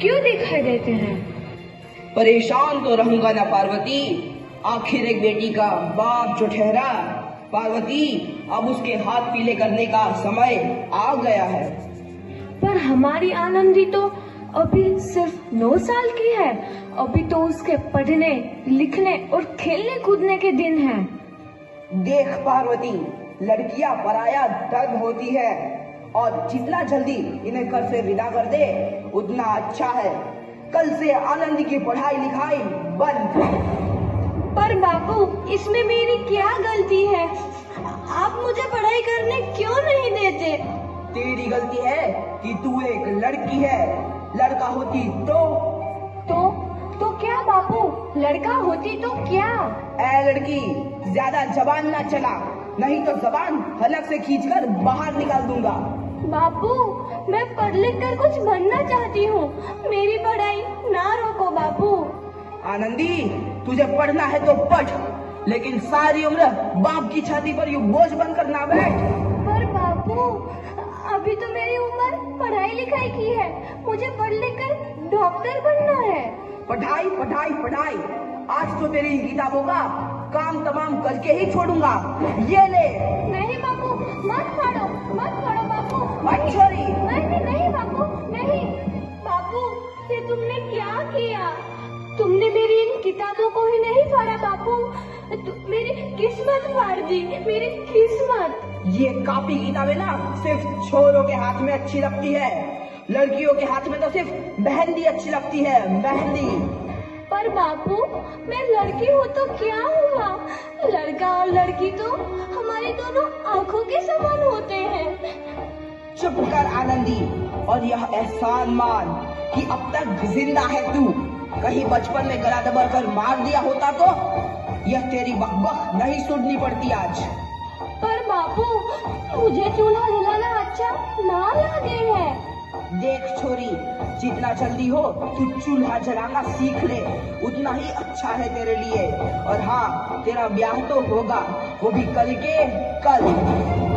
क्यों दिखाई देते हैं? परेशान तो रहूंगा ना पार्वती, आखिर एक बेटी का बाप जो ठहरा। पार्वती, अब उसके हाथ पीले करने का समय आ गया है। पर हमारी आनंदी तो अभी सिर्फ 9 साल की है। अभी तो उसके पढ़ने, लिखने और खेलने कूदने के दिन हैं। देख पार्वती, लड़कियां पराया दर्द होती है और जितना जल्दी इन्हें घर से विदा कर दे उतना अच्छा है। कल से आनंद की पढ़ाई लिखाई बंद। पर बापू, इसमें मेरी क्या गलती है? आप मुझे पढ़ाई करने क्यों नहीं देते? तेरी गलती है कि तू एक लड़की है। लड़का होती तो क्या बापू? लड़का होती तो क्या? ए लड़की, ज्यादा जबान ना चला, नहीं तो जबान हलक से खींचकर बाहर निकाल दूंगा। बापू, मैं पढ़ लिख कर कुछ बनना चाहती हूँ। मेरी पढ़ाई ना रोको बापू। आनंदी, तुझे पढ़ना है तो पढ़, लेकिन सारी उम्र बाप की छाती पर यूं बोझ बनकर ना बैठ। पर बापू, अभी तो मेरी उम्र पढ़ाई लिखाई की है। मुझे पढ़ लिख कर डॉक्टर बनना है। पढ़ाई पढ़ाई पढ़ाई, आज तो तेरी किताबों का काम तमाम करके ही छोड़ूंगा। ये ले। नहीं बापू, मत फाड़ो बापू। छोरी। नहीं बापू, नहीं। बापू, ये तुमने क्या किया? तुमने मेरी इन किताबों को ही नहीं फाड़ा बापू, मेरी किस्मत फाड़ दी, मेरी किस्मत। ये कॉपी किताबें ना सिर्फ छोरों के हाथ में अच्छी लगती है, लड़कियों के हाथ में तो सिर्फ मेहंदी अच्छी लगती है, मेहंदी। पर बापू, मैं लड़की हूँ तो क्या हुआ? लड़का और लड़की तो हमारी दोनों आंखों के समान होते हैं। चुप कर आनंदी, और यह एहसान मान कि अब तक जिंदा है तू। कहीं बचपन में गला दबा कर मार दिया होता तो यह तेरी बकबक नहीं सुननी पड़ती आज। पर बापू, मुझे चूल्हा जलाना अच्छा ना लगे है। देख छोरी, जितना जल्दी हो तू चूल्हा जलाना सीख ले, उतना ही अच्छा है तेरे लिए। और हाँ, तेरा ब्याह तो होगा, वो भी कल के कल।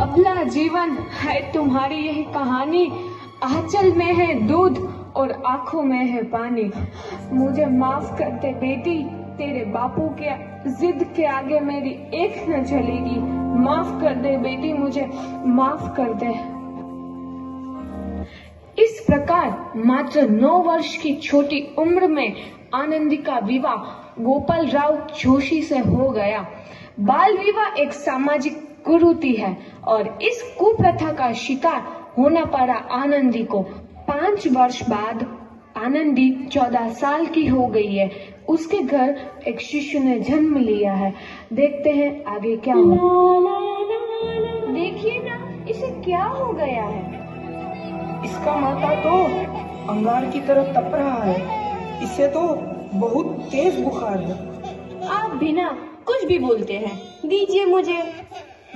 अबला जीवन है तुम्हारी यही कहानी। आंचल में है दूध और आंखों में है पानी। मुझे माफ कर दे बेटी, तेरे बापू के जिद के आगे मेरी एक न चलेगी। माफ कर दे बेटी, मुझे माफ कर दे। इस प्रकार मात्र 9 वर्ष की छोटी उम्र में आनंदी का विवाह गोपाल राव जोशी से हो गया। बाल विवाह एक सामाजिक कुरीति है और इस कुप्रथा का शिकार होना पड़ा आनंदी को। 5 वर्ष बाद आनंदी 14 साल की हो गई है। उसके घर एक शिशु ने जन्म लिया है। देखते हैं आगे क्या होगा। देखिए ना, इसे क्या हो गया है? इसका माथा तो अंगार की तरह तप रहा है। इसे तो बहुत तेज बुखार है। आप बिना कुछ भी बोलते हैं, दीजिए मुझे।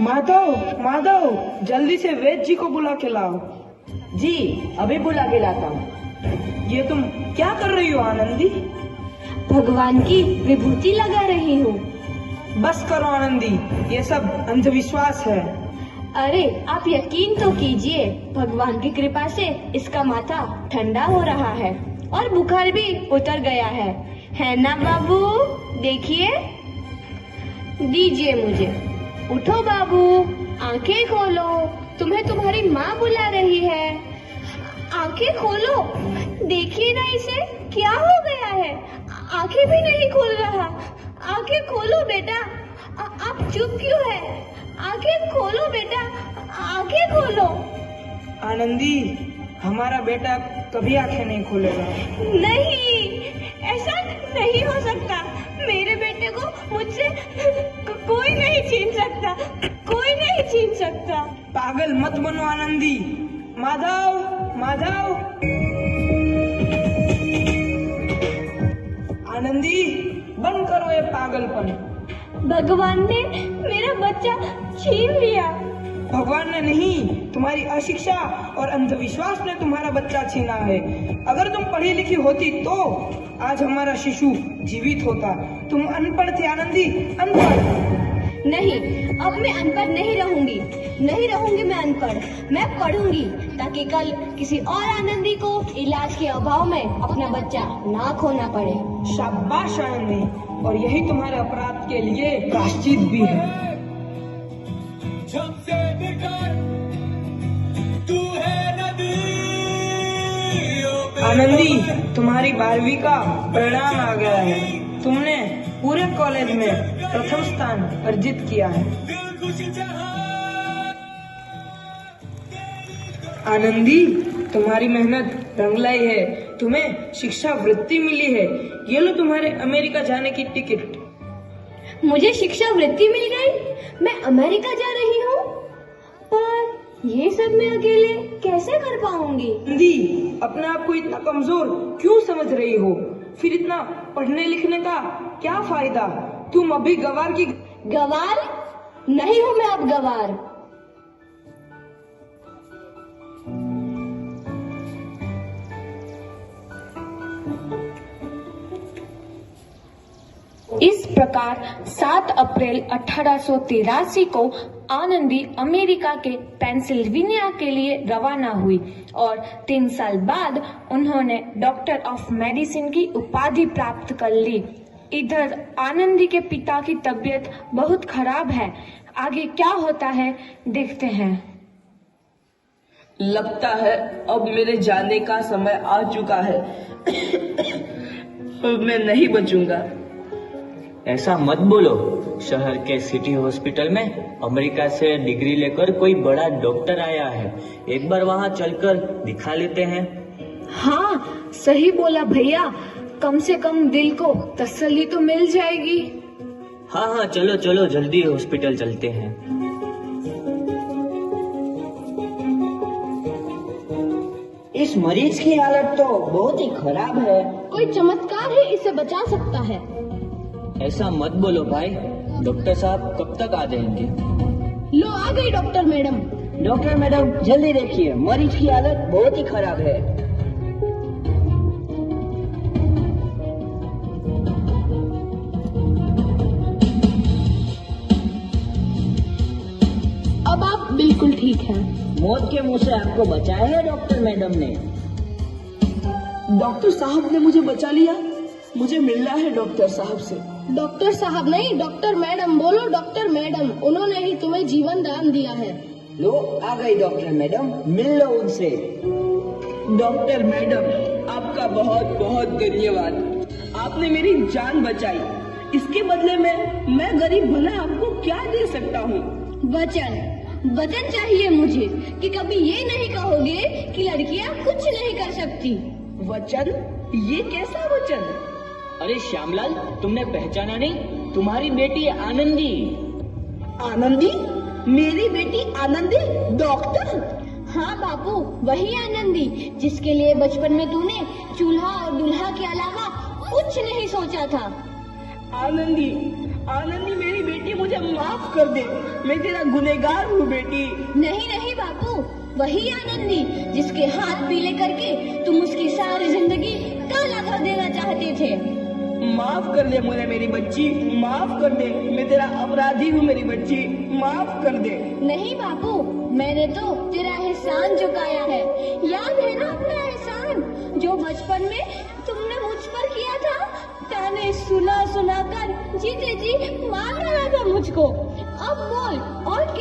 माधव, जल्दी से वैद्य जी को बुला के लाओ। जी, अभी बुला के लाता हूँ। ये तुम क्या कर रही हो आनंदी? भगवान की विभूति लगा रही हूँ। बस करो आनंदी, ये सब अंधविश्वास है। अरे आप यकीन तो कीजिए, भगवान की कृपा से इसका माथा ठंडा हो रहा है और बुखार भी उतर गया है ना बाबू? देखिए, दीजिए मुझे। उठो बाबू, आंखें खोलो, तुम्हें तुम्हारी माँ बुला रही है। आंखें खोलो, देखिए ना इसे क्या हो गया है। आंखें भी नहीं खोल रहा। आंखें खोलो बेटा। आप चुप क्यों है? आंखें खोलो बेटा, आंखें खोलो। आनंदी, हमारा बेटा कभी आंखें नहीं खोलेगा। नहीं, ऐसा नहीं हो सकता। मेरे बेटे को मुझसे कोई नहीं छीन सकता, कोई नहीं छीन सकता। पागल मत बनो आनंदी। माधव, आनंदी, बंद करो ये पागलपन। भगवान ने मेरा बच्चा छीन लिया। भगवान ने नहीं, तुम्हारी अशिक्षा और अंधविश्वास ने तुम्हारा बच्चा छीना है। अगर तुम पढ़ी लिखी होती तो आज हमारा शिशु जीवित होता। तुम अनपढ़ थे आनंदी, अनपढ़। नहीं, अब मैं अनपढ़ नहीं रहूंगी मैं अनपढ़। मैं पढ़ूंगी ताकि कल किसी और आनंदी को इलाज के अभाव में अपना बच्चा ना खोना पड़े। शाबाश आनंदी, और यही तुम्हारे अपराध के लिए प्रायश्चित भी है। आनंदी, तुम्हारी 12वीं का परिणाम आ गया है। तुमने पूरे कॉलेज में प्रथम स्थान अर्जित किया है। आनंदी, तुम्हारी मेहनत रंग लाई है। तुम्हें शिक्षा वृत्ति मिली है। ये लो तुम्हारे अमेरिका जाने की टिकट। मुझे शिक्षा वृत्ति मिल गई, मैं अमेरिका जा रही हूँ। पर ये सब मैं अकेले कैसे कर पाऊंगी? आनंदी, अपने आप को इतना कमजोर क्यों समझ रही हो? फिर इतना पढ़ने लिखने का क्या फायदा? तुम अभी गवार की गवार नहीं हूँ मैं अब गवार। इस प्रकार 7 अप्रैल 1883 को आनंदी अमेरिका के पेंसिल्वेनिया के लिए रवाना हुई और 3 साल बाद उन्होंने डॉक्टर ऑफ मेडिसिन की उपाधि प्राप्त कर ली। इधर आनंदी के पिता की तबीयत बहुत खराब है। आगे क्या होता है देखते हैं। लगता है अब मेरे जाने का समय आ चुका है। अब मैं नहीं बचूंगा। ऐसा मत बोलो। शहर के सिटी हॉस्पिटल में अमेरिका से डिग्री लेकर कोई बड़ा डॉक्टर आया है। एक बार वहाँ चलकर दिखा लेते हैं। हाँ, सही बोला भैया। कम से कम दिल को तसल्ली तो मिल जाएगी। हाँ, चलो चलो जल्दी हॉस्पिटल चलते हैं। इस मरीज की हालत तो बहुत ही खराब है। कोई चमत्कार ही इसे बचा सकता है। ऐसा मत बोलो भाई। डॉक्टर साहब कब तक आ जाएंगे? लो आ गई डॉक्टर मैडम। डॉक्टर मैडम जल्दी देखिए, मरीज की हालत बहुत ही खराब है। अब आप बिल्कुल ठीक हैं। मौत के मुंह से आपको बचाया है डॉक्टर मैडम ने। डॉक्टर साहब ने मुझे बचा लिया। मुझे मिलना है डॉक्टर साहब से। डॉक्टर साहब नहीं, डॉक्टर मैडम बोलो। डॉक्टर मैडम, उन्होंने ही तुम्हें जीवन दान दिया है। लो आ गई डॉक्टर मैडम, मिल लो उनसे। डॉक्टर मैडम, आपका बहुत बहुत धन्यवाद। आपने मेरी जान बचाई। इसके बदले में मैं गरीब भला आपको क्या दे सकता हूँ? वचन चाहिए मुझे कि कभी ये नहीं कहोगे कि लड़कियाँ कुछ नहीं कर सकती। वचन? ये कैसा वचन? अरे श्यामलाल, तुमने पहचाना नहीं? तुम्हारी बेटी आनंदी। आनंदी? मेरी बेटी आनंदी डॉक्टर? हाँ बापू, वही आनंदी जिसके लिए बचपन में तूने चूल्हा और दूल्हा के अलावा कुछ नहीं सोचा था। आनंदी, आनंदी मेरी बेटी, मुझे माफ कर दे। मैं तेरा गुनहगार हूँ बेटी। नहीं बापू, वही आनंदी जिसके हाथ पीले करके तुम उसकी सारी जिंदगी काला कर देना चाहते थे। माफ कर दे मुझे मेरी बच्ची, माफ कर दे। मैं तेरा अपराधी हूँ मेरी बच्ची, माफ कर दे। नहीं बापू, मैंने तो तेरा एहसान चुकाया है। याद है ना अपना एहसान जो बचपन में तुमने मुझ पर किया था? ताने सुना कर जीते जी मार डाला था मुझको। अब बोल, और